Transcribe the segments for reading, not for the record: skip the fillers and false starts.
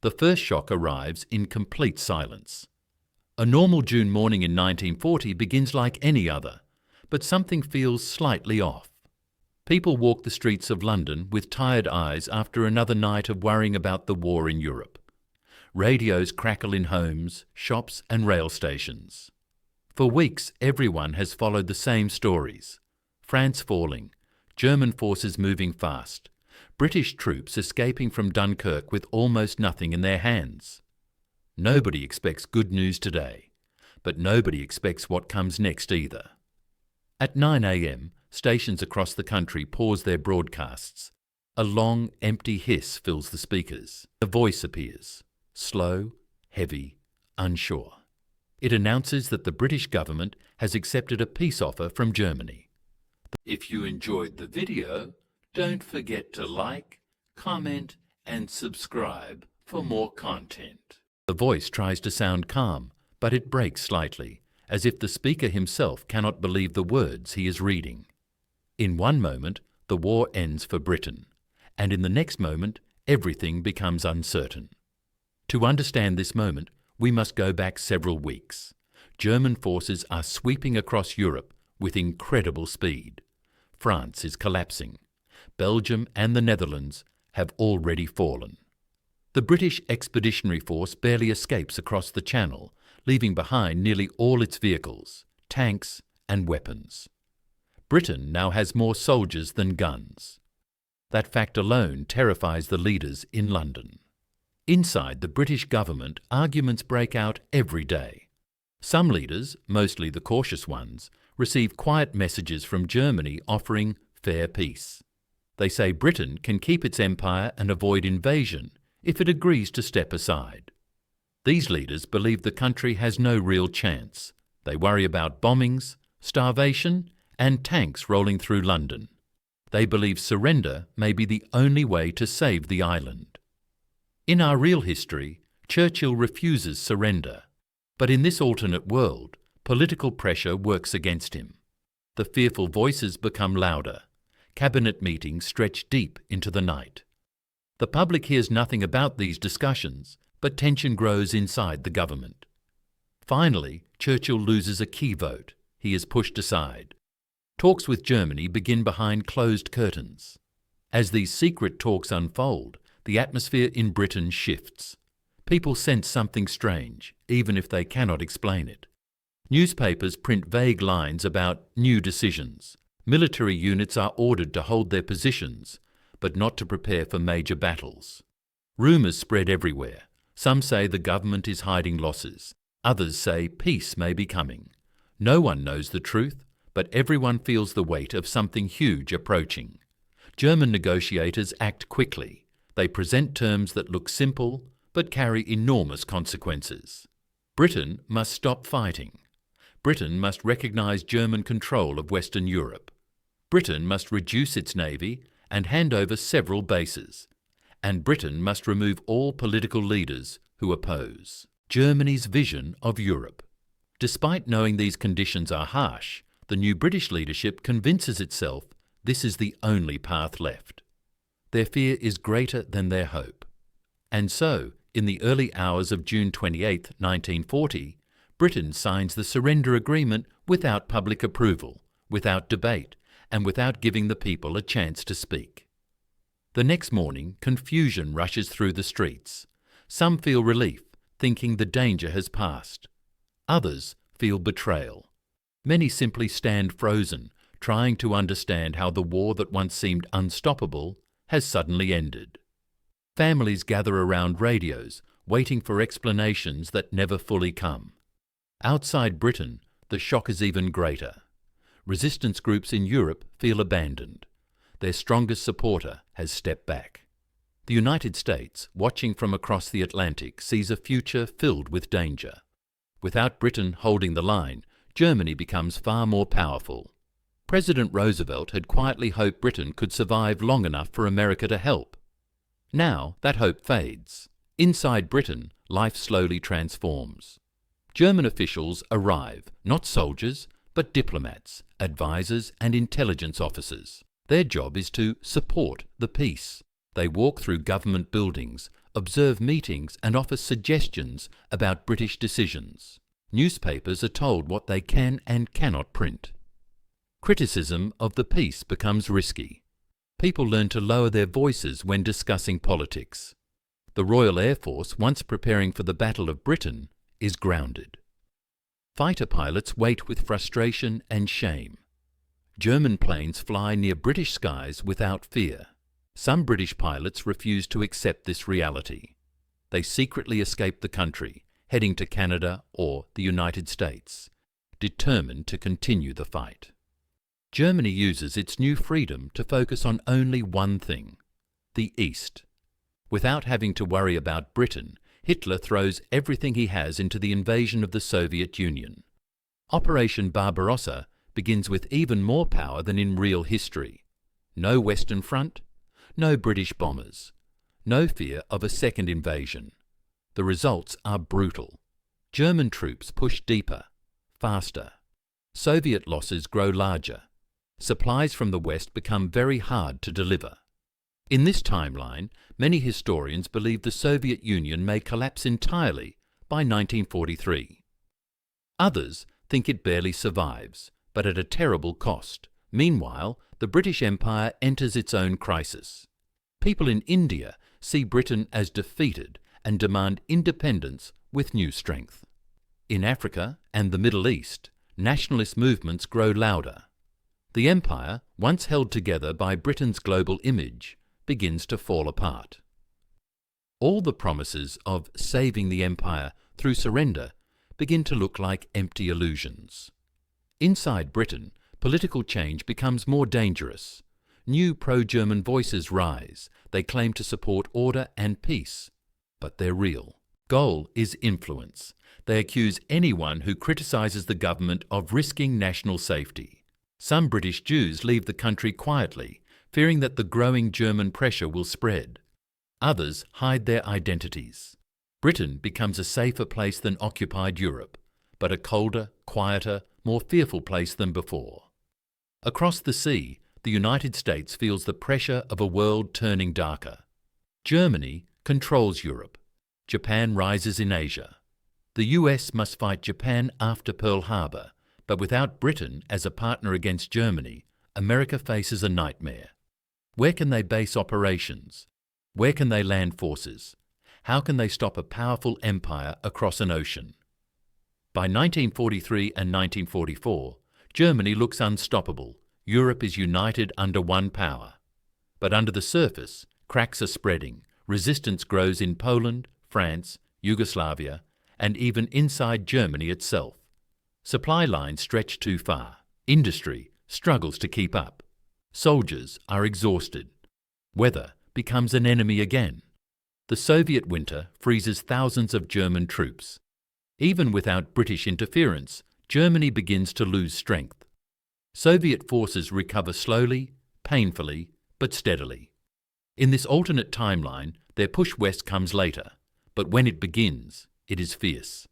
The first shock arrives in complete silence. A normal June morning in 1940 begins like any other, but something feels slightly off. People walk the streets of London with tired eyes after another night of worrying about the war in Europe. Radios crackle in homes, shops and rail stations. For weeks, everyone has followed the same stories. France falling, German forces moving fast, British troops escaping from Dunkirk with almost nothing in their hands. Nobody expects good news today, but nobody expects what comes next either. At 9 a.m, stations across the country pause their broadcasts. A long, empty hiss fills the speakers. A voice appears, slow, heavy, unsure. It announces that the British government has accepted a peace offer from Germany. If you enjoyed the video, don't forget to like, comment and subscribe for more content. The voice tries to sound calm, but it breaks slightly, as if the speaker himself cannot believe the words he is reading. In one moment, the war ends for Britain, and in the next moment, everything becomes uncertain. To understand this moment, we must go back several weeks. German forces are sweeping across Europe with incredible speed. France is collapsing. Belgium and the Netherlands have already fallen. The British Expeditionary Force barely escapes across the Channel, leaving behind nearly all its vehicles, tanks and weapons. Britain now has more soldiers than guns. That fact alone terrifies the leaders in London. Inside the British government, arguments break out every day. Some leaders, mostly the cautious ones, receive quiet messages from Germany offering fair peace. They say Britain can keep its empire and avoid invasion if it agrees to step aside. These leaders believe the country has no real chance. They worry about bombings, starvation, and tanks rolling through London. They believe surrender may be the only way to save the island. In our real history, Churchill refuses surrender. But in this alternate world, political pressure works against him. The fearful voices become louder. Cabinet meetings stretch deep into the night. The public hears nothing about these discussions, but tension grows inside the government. Finally, Churchill loses a key vote. He is pushed aside. Talks with Germany begin behind closed curtains. As these secret talks unfold, the atmosphere in Britain shifts. People sense something strange, even if they cannot explain it. Newspapers print vague lines about new decisions. Military units are ordered to hold their positions, but not to prepare for major battles. Rumours spread everywhere. Some say the government is hiding losses. Others say peace may be coming. No one knows the truth, but everyone feels the weight of something huge approaching. German negotiators act quickly. They present terms that look simple, but carry enormous consequences. Britain must stop fighting. Britain must recognise German control of Western Europe. Britain must reduce its navy and hand over several bases. And Britain must remove all political leaders who oppose. Germany's vision of Europe. Despite knowing these conditions are harsh, the new British leadership convinces itself this is the only path left. Their fear is greater than their hope. And so, in the early hours of June 28, 1940, Britain signs the surrender agreement without public approval, without debate, and without giving the people a chance to speak. The next morning, confusion rushes through the streets. Some feel relief, thinking the danger has passed. Others feel betrayal. Many simply stand frozen, trying to understand how the war that once seemed unstoppable has suddenly ended. Families gather around radios, waiting for explanations that never fully come. Outside Britain, the shock is even greater. Resistance groups in Europe feel abandoned. Their strongest supporter has stepped back. The United States, watching from across the Atlantic, sees a future filled with danger. Without Britain holding the line, Germany becomes far more powerful. President Roosevelt had quietly hoped Britain could survive long enough for America to help. Now that hope fades. Inside Britain, life slowly transforms. German officials arrive, not soldiers, but diplomats, advisors and intelligence officers. Their job is to support the peace. They walk through government buildings, observe meetings and offer suggestions about British decisions. Newspapers are told what they can and cannot print. Criticism of the peace becomes risky. People learn to lower their voices when discussing politics. The Royal Air Force, once preparing for the Battle of Britain, is grounded. Fighter pilots wait with frustration and shame. German planes fly near British skies without fear. Some British pilots refuse to accept this reality. They secretly escape the country, heading to Canada or the United States, determined to continue the fight. Germany uses its new freedom to focus on only one thing: the East. Without having to worry about Britain, Hitler throws everything he has into the invasion of the Soviet Union. Operation Barbarossa begins with even more power than in real history. No Western Front, no British bombers, no fear of a second invasion. The results are brutal. German troops push deeper, faster. Soviet losses grow larger. Supplies from the West become very hard to deliver. In this timeline, many historians believe the Soviet Union may collapse entirely by 1943. Others think it barely survives, but at a terrible cost. Meanwhile, the British Empire enters its own crisis. People in India see Britain as defeated and demand independence with new strength. In Africa and the Middle East, nationalist movements grow louder. The empire, once held together by Britain's global image, begins to fall apart. All the promises of saving the empire through surrender begin to look like empty illusions. Inside Britain, political change becomes more dangerous. New pro-German voices rise. They claim to support order and peace, but they're real. Goal is influence. They accuse anyone who criticizes the government of risking national safety. Some British Jews leave the country quietly, fearing that the growing German pressure will spread. Others hide their identities. Britain becomes a safer place than occupied Europe, but a colder, quieter, more fearful place than before. Across the sea, the United States feels the pressure of a world turning darker. Germany controls Europe. Japan rises in Asia. The US must fight Japan after Pearl Harbor, but without Britain as a partner against Germany, America faces a nightmare. Where can they base operations? Where can they land forces? How can they stop a powerful empire across an ocean? By 1943 and 1944, Germany looks unstoppable. Europe is united under one power. But under the surface, cracks are spreading. Resistance grows in Poland, France, Yugoslavia, and even inside Germany itself. Supply lines stretch too far. Industry struggles to keep up. Soldiers are exhausted. Weather becomes an enemy again. The Soviet winter freezes thousands of German troops. Even without British interference, Germany begins to lose strength. Soviet forces recover slowly, painfully, but steadily. In this alternate timeline, their push west comes later, but when it begins, it is fierce.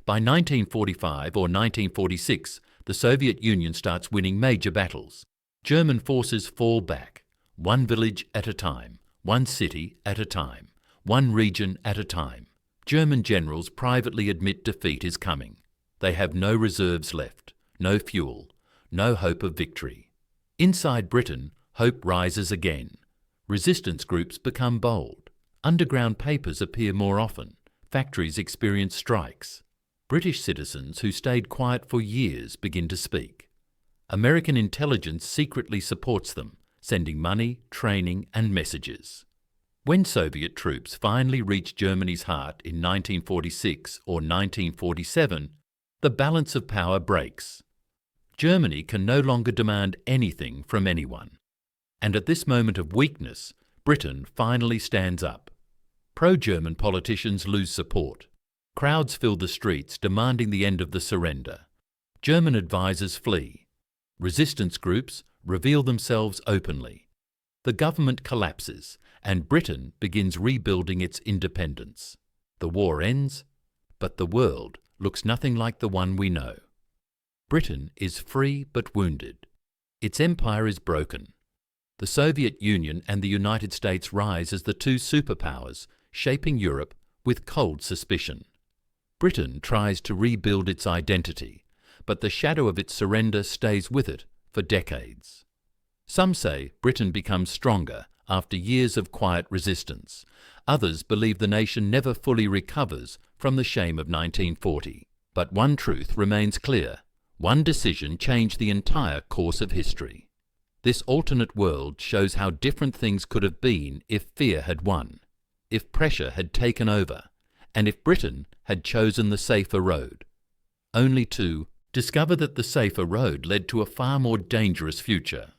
By 1945 or 1946, the Soviet Union starts winning major battles. German forces fall back, one village at a time, one city at a time, one region at a time. German generals privately admit defeat is coming. They have no reserves left, no fuel, no hope of victory. Inside Britain, hope rises again. Resistance groups become bold. Underground papers appear more often. Factories experience strikes. British citizens who stayed quiet for years begin to speak. American intelligence secretly supports them, sending money, training, and messages. When Soviet troops finally reach Germany's heart in 1946 or 1947, the balance of power breaks. Germany can no longer demand anything from anyone. And at this moment of weakness, Britain finally stands up. Pro-German politicians lose support. Crowds fill the streets demanding the end of the surrender. German advisers flee. Resistance groups reveal themselves openly. The government collapses, and Britain begins rebuilding its independence. The war ends, but the world looks nothing like the one we know. Britain is free but wounded. Its empire is broken. The Soviet Union and the United States rise as the two superpowers, shaping Europe with cold suspicion. Britain tries to rebuild its identity, but the shadow of its surrender stays with it for decades. Some say Britain becomes stronger after years of quiet resistance. Others believe the nation never fully recovers from the shame of 1940. But one truth remains clear. One decision changed the entire course of history. This alternate world shows how different things could have been if fear had won, if pressure had taken over, and if Britain had chosen the safer road, only to discover that the safer road led to a far more dangerous future.